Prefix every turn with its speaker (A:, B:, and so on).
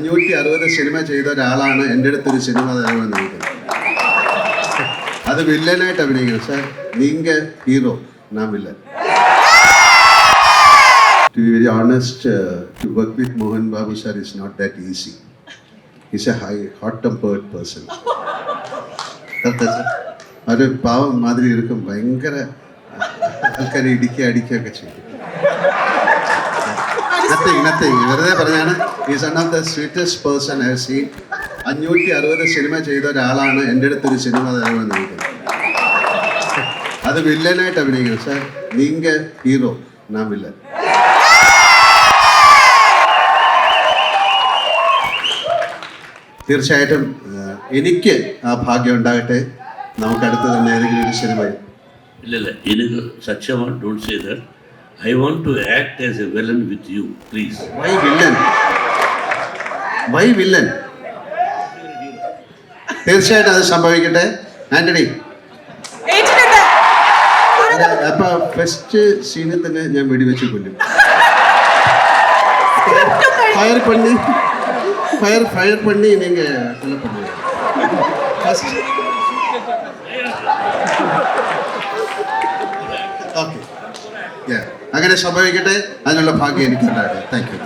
A: 560 cinema ചെയ്ത ഒരാളാണ് എൻ്റെ അടുത്തൊരു സിനിമ തരണമെന്ന് ചോദിക്കുന്നത്. അത് വില്ലനായിട്ട് അഭിനയിക്കണം. സാർ നീങ്ക ഹീറോ, ഞാൻ villain. To be very honest, to work with Mohan Babu sir is not that easy. He's a hot-tempered person. ഒരു പാവം മാതിരി ഇരിക്കും, ഭയങ്കര ആൾക്കാരെ അടിക്കുകയൊക്കെ ചെയ്യും. നത്തിങ് വെറുതെ പറഞ്ഞാണ്. Is one of the sweetest person I have seen. 560 cinema ചെയ്ത ഒരാളാണ് എൻ്റെ അടുത്തൊരു സിനിമ തരണമെന്ന് ചോദിക്കുന്നത്. അത് വില്ലനായിട്ട് അഭിനയിക്കണം. സാർ നീങ്ക ഹീറോ, ഞാൻ വില്ലൻ. തീർച്ചയായിട്ടും എനിക്ക് ആ ഭാഗ്യം ഉണ്ടാകട്ടെ. നമുക്ക് അടുത്ത് തന്നെ ഏതെങ്കിലും ഒരു സിനിമ.
B: ഇല്ല, എനിക്ക് സത്യമാണ്. Don't say that. I want to act as a villain with you, please.
A: Why villain? Why villain? തീർച്ചയായിട്ടും അത് സംഭവിക്കട്ടെ. ആന്റണി, അപ്പൊ ഫസ്റ്റ് സീനിൽ തന്നെ ഞാൻ വെടിവെച്ച് കൊല്ലും. ഫയർ പണി നീങ്ക കൊല്ല பண்ணுங்க. ഓക്കെ, അങ്ങനെ സംഭവിക്കട്ടെ. അതിനുള്ള ഭാഗ്യം എനിക്കുണ്ടാകട്ടെ. Thank you.